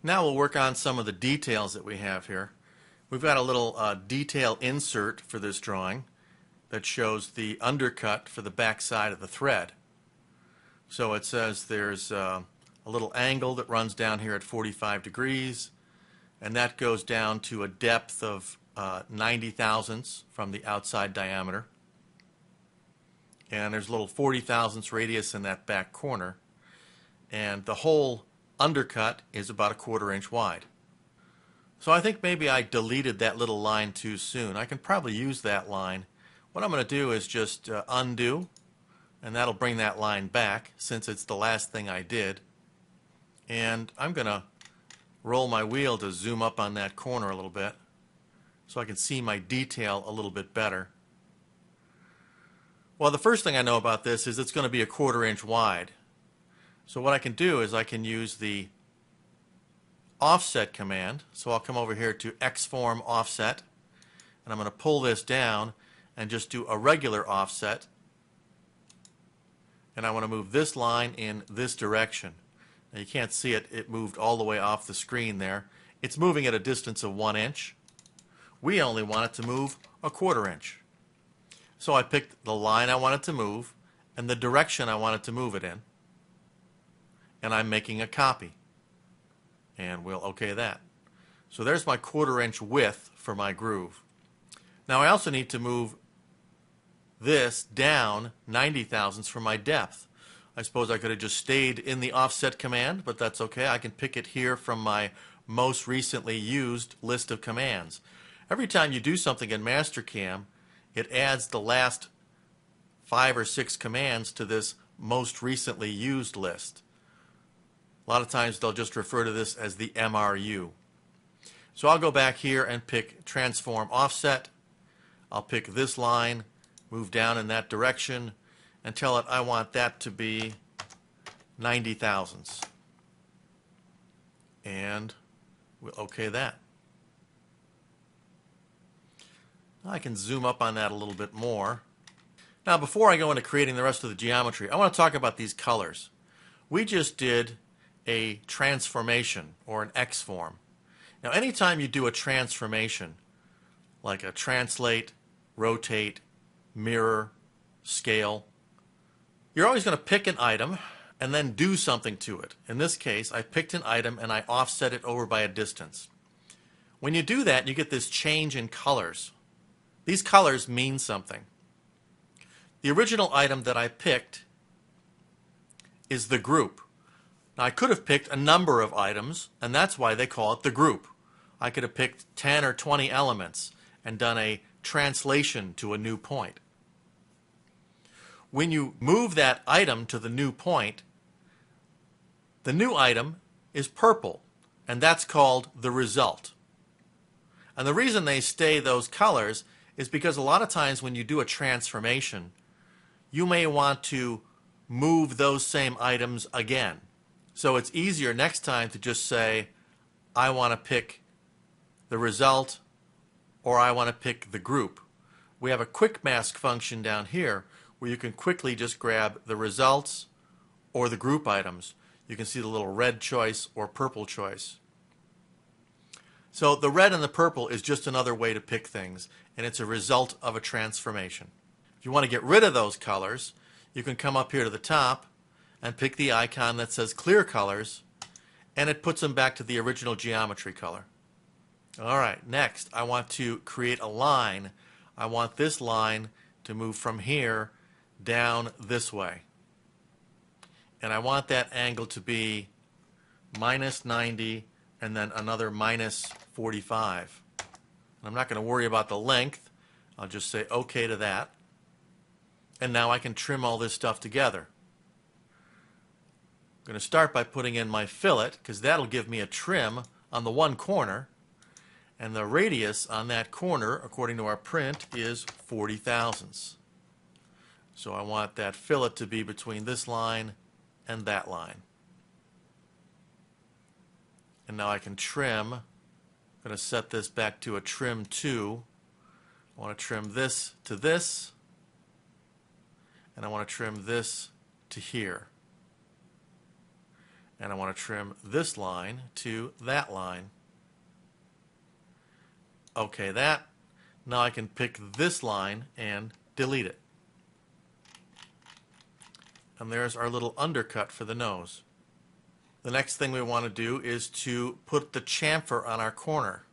Now we'll work on some of the details that we have here. We've got a little detail insert for this drawing that shows the undercut for the back side of the thread. So it says there's a little angle that runs down here at 45 degrees, and that goes down to a depth of 90 thousandths from the outside diameter. And there's a little 40 thousandths radius in that back corner, and the whole undercut is about a 1/4 inch wide. So I think maybe I deleted that little line too soon. I can probably use that line. What I'm going to do is just undo, and that'll bring that line back since it's the last thing I did. And I'm going to roll my wheel to zoom up on that corner a little bit so I can see my detail a little bit better. Well, the first thing I know about this is it's going to be a 1/4 inch wide. So what I can do is I can use the offset command. So I'll come over here to Xform offset, and I'm going to pull this down and just do a regular offset. And I want to move this line in this direction. Now you can't see it, it moved all the way off the screen there. It's moving at a distance of 1 inch. We only want it to move a 1/4 inch. So I picked the line I wanted to move and the direction I wanted to move it in. And I'm making a copy. And we'll OK that. So there's my 1/4 inch width for my groove. Now I also need to move this down 90 thousandths for my depth. I suppose I could have just stayed in the offset command, but that's okay. I can pick it here from my most recently used list of commands. Every time you do something in Mastercam, it adds the last 5 or 6 commands to this most recently used list. A lot of times they'll just refer to this as the MRU. So I'll go back here and pick Transform Offset. I'll pick this line, move down in that direction, and tell it I want that to be 90 thousandths. And we'll OK that. I can zoom up on that a little bit more. Now before I go into creating the rest of the geometry, I want to talk about these colors. We just did a transformation or an X-form. Now anytime you do a transformation, like a translate, rotate, mirror, scale, you're always going to pick an item and then do something to it. In this case, I picked an item and I offset it over by a distance. When you do that, you get this change in colors. These colors mean something. The original item that I picked is the group. Now I could have picked a number of items, and that's why they call it the group. I could have picked 10 or 20 elements and done a translation to a new point. When you move that item to the new point, the new item is purple, and that's called the result. And the reason they stay those colors is because a lot of times when you do a transformation, you may want to move those same items again. So it's easier next time to just say, I want to pick the result, or I want to pick the group. We have a quick mask function down here where you can quickly just grab the results or the group items. You can see the little red choice or purple choice. So the red and the purple is just another way to pick things, and it's a result of a transformation. If you want to get rid of those colors, you can come up here to the top and pick the icon that says clear colors, and it puts them back to the original geometry color. Alright, next I want to create a line. I want this line to move from here down this way. And I want that angle to be minus 90 and then another minus 45. And I'm not going to worry about the length. I'll just say OK to that. And now I can trim all this stuff together. I'm going to start by putting in my fillet, because that'll give me a trim on the one corner. And the radius on that corner, according to our print, is 40 thousandths. So I want that fillet to be between this line and that line. And now I can trim. I'm going to set this back to a trim 2. I want to trim this to this, and I want to trim this to here. And I want to trim this line to that line. Okay, that. Now I can pick this line and delete it. And there's our little undercut for the nose. The next thing we want to do is to put the chamfer on our corner.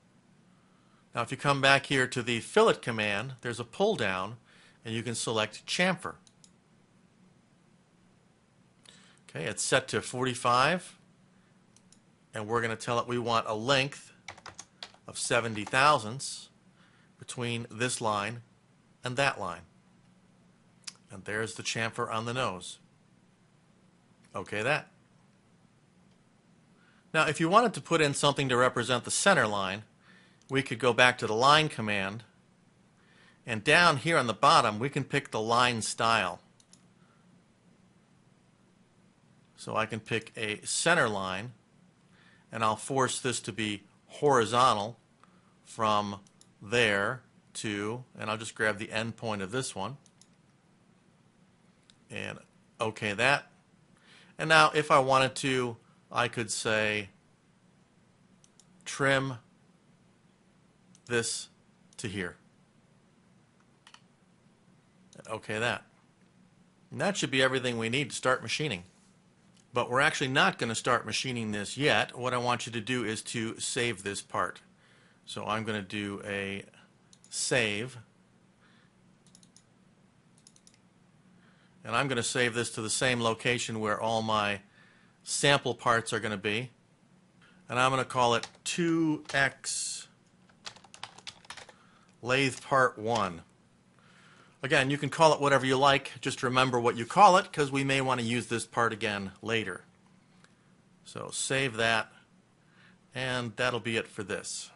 Now if you come back here to the fillet command, there's a pull down and you can select chamfer. Okay, it's set to 45 and we're going to tell it we want a length of 70 thousandths between this line and that line. And there's the chamfer on the nose. Okay, that. Now if you wanted to put in something to represent the center line, we could go back to the line command, and down here on the bottom we can pick the line style. So I can pick a center line and I'll force this to be horizontal from there to, and I'll just grab the end point of this one and okay that. And now if I wanted to, I could say trim this to here. Okay that. And that should be everything we need to start machining. But we're actually not going to start machining this yet. What I want you to do is to save this part. So I'm going to do a save. And I'm going to save this to the same location where all my sample parts are going to be. And I'm going to call it 2X Lathe Part 1. Again, you can call it whatever you like. Just remember what you call it because we may want to use this part again later. So save that, and that'll be it for this.